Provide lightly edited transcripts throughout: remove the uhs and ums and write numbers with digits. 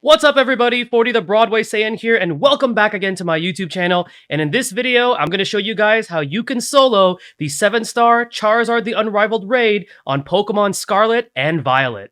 What's up everybody, 40 the Broadway Saiyan here, and welcome back again to my YouTube channel. And in this video, I'm going to show you guys how you can solo the 7-star Charizard the Unrivaled raid on Pokemon Scarlet and Violet.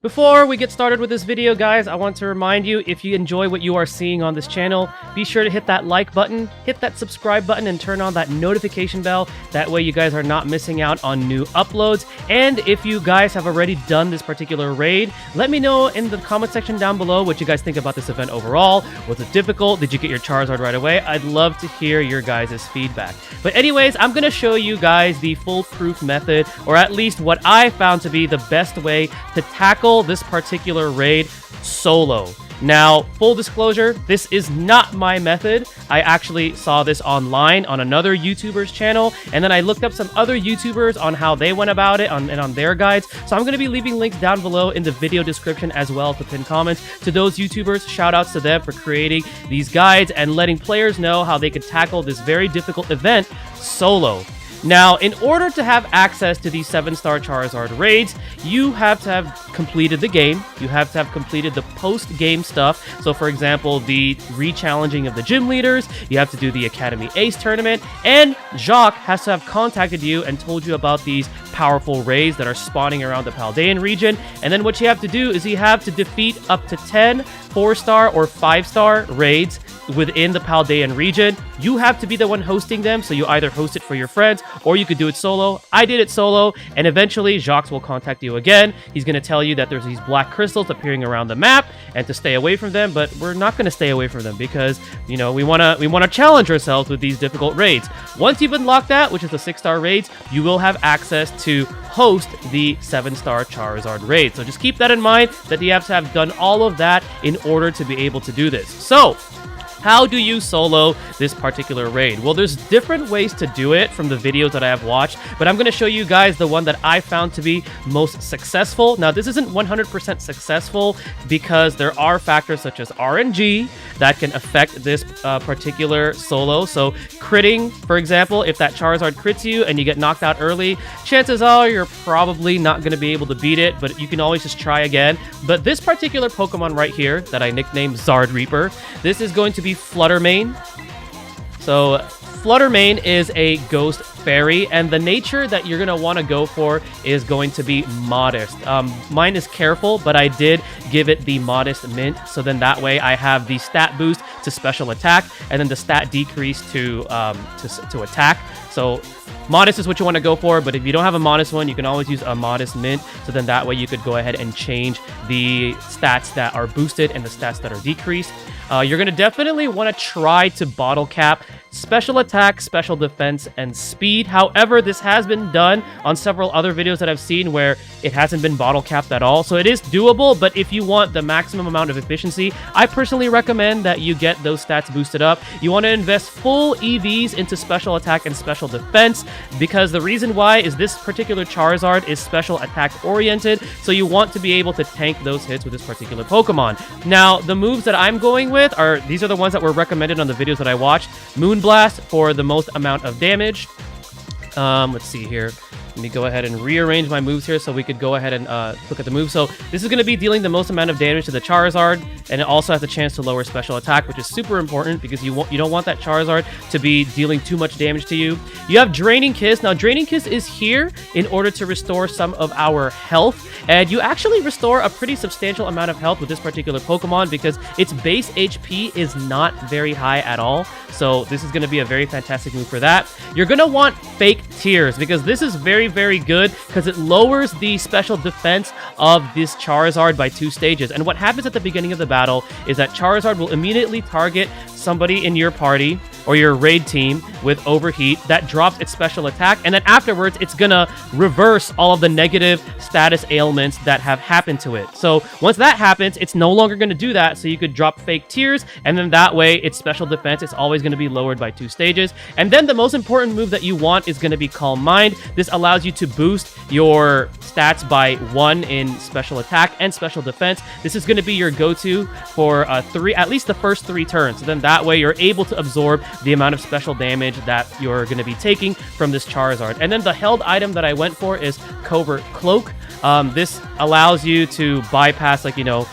Before we get started with this video, guys, I want to remind you, if you enjoy what you are seeing on this channel, be sure to hit that like button, hit that subscribe button, and turn on that notification bell. That way you guys are not missing out on new uploads. And if you guys have already done this particular raid, let me know in the comment section down below what you guys think about this event overall. Was it difficult? Did you get your Charizard right away? I'd love to hear your guys' feedback. But anyways, I'm going to show you guys the foolproof method, or at least what I found to be the best way to tackle this particular raid solo. Now, full disclosure, this is not my method. I actually saw this online on another YouTuber's channel, and then I looked up some other YouTubers on how they went about it and on their guides. So I'm going to be leaving links down below in the video description as well as the pinned comments to those YouTubers. Shout outs to them for creating these guides and letting players know how they could tackle this very difficult event solo. Now, in order to have access to these 7-star Charizard raids, you have to have completed the game. You have to have completed the post-game stuff. So, for example, the re-challenging of the gym leaders, you have to do the Academy Ace tournament, and Jacques has to have contacted you and told you about these powerful raids that are spawning around the Paldean region. And then what you have to do is you have to defeat up to 10 4-star or 5-star raids within the Paldean region. You have to be the one hosting them, so you either host it for your friends or you could do it solo. I did it solo, and eventually Jacques will contact you again. He's going to tell you that there's these black crystals appearing around the map and to stay away from them, but we're not going to stay away from them because, you know, we want to challenge ourselves with these difficult raids. Once you've unlocked that, which is the 6-star raids, you will have access to host the 7-star Charizard raid. So just keep that in mind, that you have to have done all of that in order to be able to do this. So, how do you solo this particular raid? Well, there's different ways to do it from the videos that I have watched, but I'm going to show you guys the one that I found to be most successful. Now, this isn't 100% successful because there are factors such as RNG that can affect this particular solo. So, critting, for example, if that Charizard crits you and you get knocked out early, chances are you're probably not going to be able to beat it, but you can always just try again. But this particular Pokemon right here that I nicknamed Zard Reaper, this is going to be Flutter main. So Flutter main is a ghost fairy, and the nature that you're going to want to go for is going to be modest. Mine is careful, but I did give it the modest mint, so then that way I have the stat boost to special attack and then the stat decrease to attack. So modest is what you want to go for, but if you don't have a modest one, you can always use a modest mint, so then that way you could go ahead and change the stats that are boosted and the stats that are decreased. You're going to definitely want to try to bottle cap special attack, special defense, and speed. However, this has been done on several other videos that I've seen where it hasn't been bottle capped at all. So it is doable, but if you want the maximum amount of efficiency, I personally recommend that you get those stats boosted up. You want to invest full EVs into special attack and special defense, because the reason why is this particular Charizard is special attack oriented, so you want to be able to tank those hits with this particular Pokemon. Now, the moves that I'm going with are, these are the ones that were recommended on the videos that I watched. Moonblast for the most amount of damage. Let's see here. Let me go ahead and rearrange my moves here so we could go ahead and look at the moves. So this is going to be dealing the most amount of damage to the Charizard, and it also has a chance to lower special attack, which is super important because you don't want that Charizard to be dealing too much damage to you. You have Draining Kiss. Now, Draining Kiss is here in order to restore some of our health, and you actually restore a pretty substantial amount of health with this particular Pokemon because its base HP is not very high at all. So this is going to be a very fantastic move for that. You're going to want Fake Tears because this is very, very good because it lowers the special defense of this Charizard by 2 stages. And what happens at the beginning of the battle is that Charizard will immediately target somebody in your party or your raid team with Overheat. That drops its special attack, and then afterwards it's gonna reverse all of the negative status ailments that have happened to it. So once that happens, it's no longer gonna do that, so you could drop Fake Tears, and then that way its special defense is always gonna be lowered by 2 stages. And then the most important move that you want is gonna be Calm Mind. This allows you to boost your stats by 1 in special attack and special defense. This is gonna be your go-to for at least the first 3 turns. So then that way you're able to absorb the amount of special damage that you're going to be taking from this Charizard. And then the held item that I went for is Covert Cloak. This allows you to bypass, like, you know,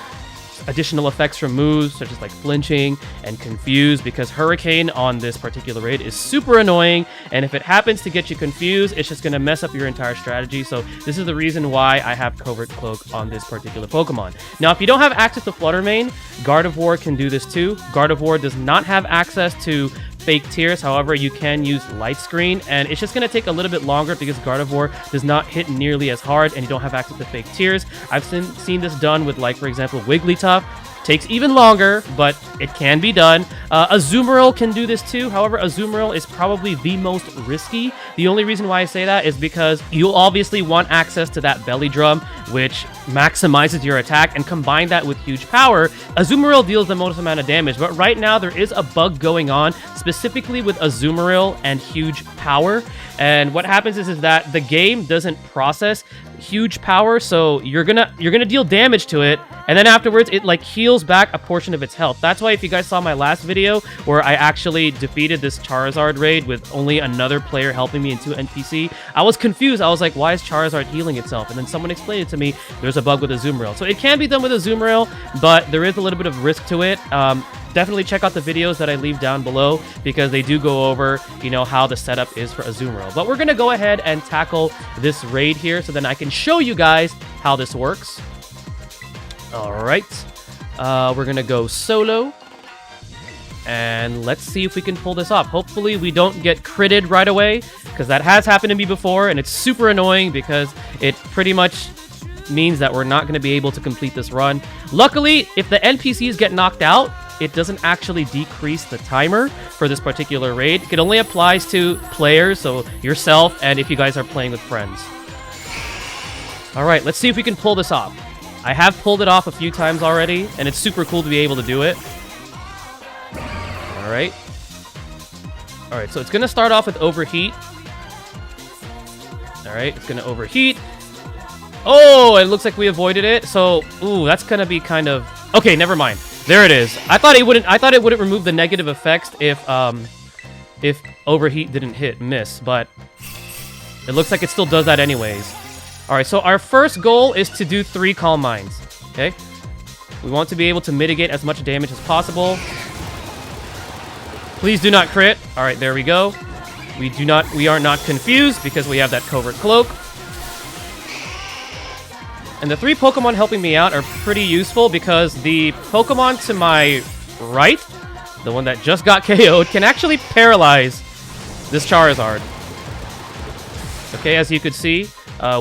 additional effects from moves such as like flinching and confuse, because Hurricane on this particular raid is super annoying, and if it happens to get you confused, it's just going to mess up your entire strategy. So this is the reason why I have Covert Cloak on this particular Pokemon. Now, if you don't have access to Flutter Mane, Gardevoir can do this too. Gardevoir does not have access to Fake Tears, however, you can use Light Screen, and it's just going to take a little bit longer because Gardevoir does not hit nearly as hard and you don't have access to Fake Tears. I've seen this done with, like, for example, Wigglytuff. Takes even longer, but it can be done. Azumarill can do this too. However, Azumarill is probably the most risky. The only reason why I say that is because you'll obviously want access to that belly drum, which maximizes your attack, and combine that with huge power. Azumarill deals the most amount of damage, but right now there is a bug going on specifically with Azumarill and huge power. And what happens is that the game doesn't process huge power, so you're gonna deal damage to it, and then afterwards it like heals back a portion of its health. That's why if you guys saw my last video where I actually defeated this Charizard raid with only another player helping me and 2 NPC, I was confused. I was like, why is Charizard healing itself? And then someone explained it to me. There's a bug with Azumarill. So it can be done with Azumarill, but there is a little bit of risk to it. Definitely check out the videos that I leave down below, because they do go over, you know, how the setup is for Azumarill. But we're going to go ahead and tackle this raid here so then I can show you guys how this works. All right. We're going to go solo. And let's see if we can pull this off. Hopefully we don't get critted right away, because that has happened to me before, and it's super annoying because it pretty much means that we're not going to be able to complete this run. Luckily, if the NPCs get knocked out, it doesn't actually decrease the timer for this particular raid. It only applies to players, so yourself, and if you guys are playing with friends. Alright, let's see if we can pull this off. I have pulled it off a few times already, and it's super cool to be able to do it. Alright. Alright, so it's going to start off with Overheat. Alright, it's going to overheat. Oh, it looks like we avoided it. So, ooh, that's going to be kind of... Okay, never mind. There it is. I thought it wouldn't remove the negative effects if Overheat didn't miss, but it looks like it still does that anyways. Alright, so our first goal is to do 3 Calm Minds. Okay? We want to be able to mitigate as much damage as possible. Please do not crit. Alright, there we go. We are not confused because we have that Covert Cloak. And the 3 Pokemon helping me out are pretty useful because the Pokemon to my right, the one that just got KO'd, can actually paralyze this Charizard. Okay, as you could see,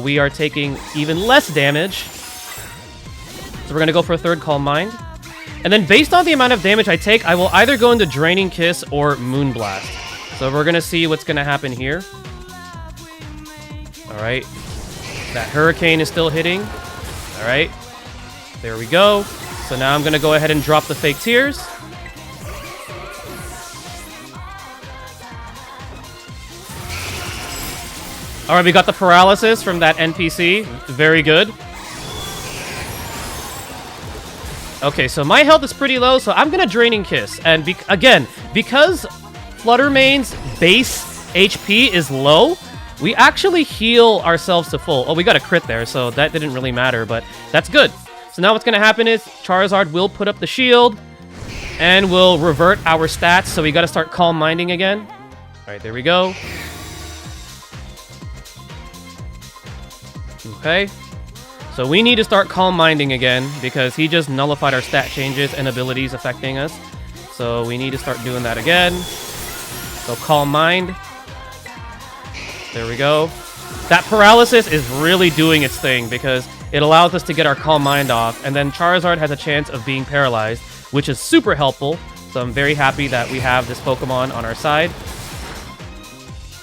we are taking even less damage. So we're going to go for a 3rd Calm Mind. And then based on the amount of damage I take, I will either go into Draining Kiss or Moonblast. So we're going to see what's going to happen here. Alright. That Hurricane is still hitting. Alright. There we go. So now I'm going to go ahead and drop the Fake Tears. Alright, we got the paralysis from that NPC. Very good. Okay, so my health is pretty low, so I'm going to Draining Kiss. And again, because Flutter Mane's base HP is low, we actually heal ourselves to full. Oh, we got a crit there, so that didn't really matter, but that's good. So now what's going to happen is Charizard will put up the shield and will revert our stats, so we got to start Calm Minding again. All right, there we go. Okay. So we need to start Calm Minding again because he just nullified our stat changes and abilities affecting us. So we need to start doing that again. So Calm Mind. There we go. That paralysis is really doing its thing because it allows us to get our Calm Mind off, and then Charizard has a chance of being paralyzed, which is super helpful. So I'm very happy that we have this Pokemon on our side.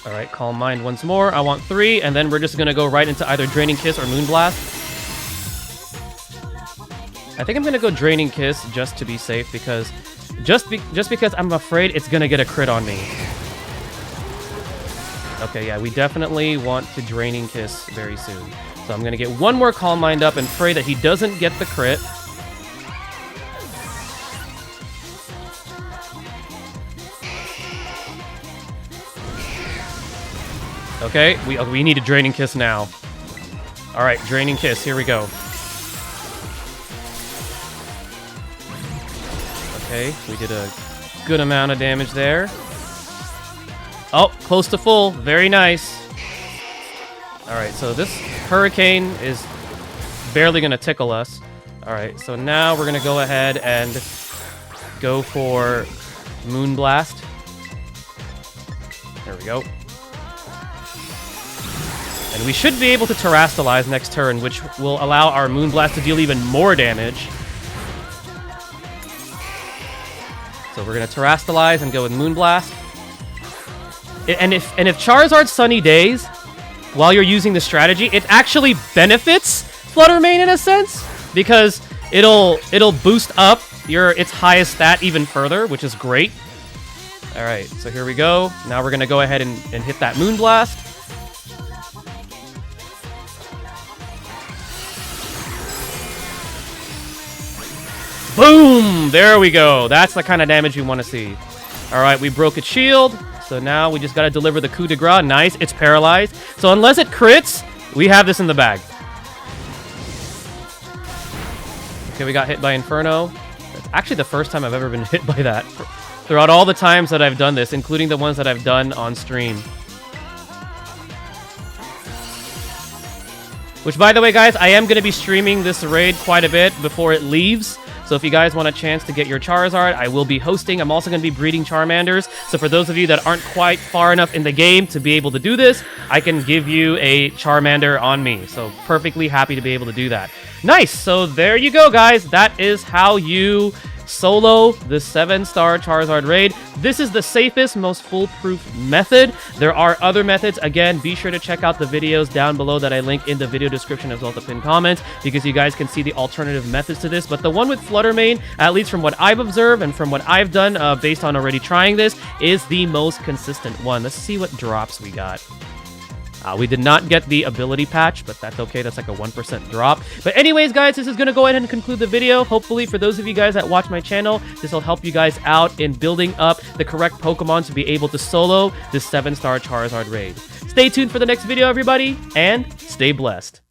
Alright, Calm Mind once more. I want 3, and then we're just going to go right into either Draining Kiss or Moonblast. I think I'm going to go Draining Kiss just to be safe, because just because I'm afraid it's going to get a crit on me. Okay, yeah, we definitely want to Draining Kiss very soon. So I'm going to get one more Calm Mind up and pray that he doesn't get the crit. Okay, we need a Draining Kiss now. Alright, Draining Kiss, here we go. Okay, we did a good amount of damage there. Oh, close to full. Very nice. Alright, so this Hurricane is barely going to tickle us. Alright, so now we're going to go ahead and go for Moonblast. There we go. And we should be able to Terrastalize next turn, which will allow our Moonblast to deal even more damage. So we're going to Terrastalize and go with Moonblast. And if Charizard Sunny Days, while you're using the strategy, it actually benefits Flutter Mane in a sense, because it'll boost up its highest stat even further, which is great. All right, so here we go. Now we're going to go ahead and hit that Moonblast. Boom! There we go. That's the kind of damage we want to see. All right, we broke its shield. So now we just got to deliver the coup de grace. Nice. It's paralyzed. So unless it crits, we have this in the bag. Okay, we got hit by Inferno. That's actually the first time I've ever been hit by that. Throughout all the times that I've done this, including the ones that I've done on stream. Which, by the way, guys, I am going to be streaming this raid quite a bit before it leaves. So if you guys want a chance to get your Charizard, I will be hosting. I'm also going to be breeding Charmanders. So for those of you that aren't quite far enough in the game to be able to do this, I can give you a Charmander on me. So perfectly happy to be able to do that. Nice. So there you go, guys. That is how you solo the 7-star Charizard raid. This is the safest, most foolproof method. There are other methods. Again, be sure to check out the videos down below that I link in the video description as well as the pinned comments, because you guys can see the alternative methods to this. But the one with Flutter Mane, at least from what I've observed and from what I've done based on already trying this, is the most consistent one. Let's see what drops we got. We did not get the ability patch, but that's okay. That's like a 1% drop. But anyways, guys, this is going to go ahead and conclude the video. Hopefully, for those of you guys that watch my channel, this will help you guys out in building up the correct Pokemon to be able to solo this 7-star Charizard raid. Stay tuned for the next video, everybody, and stay blessed.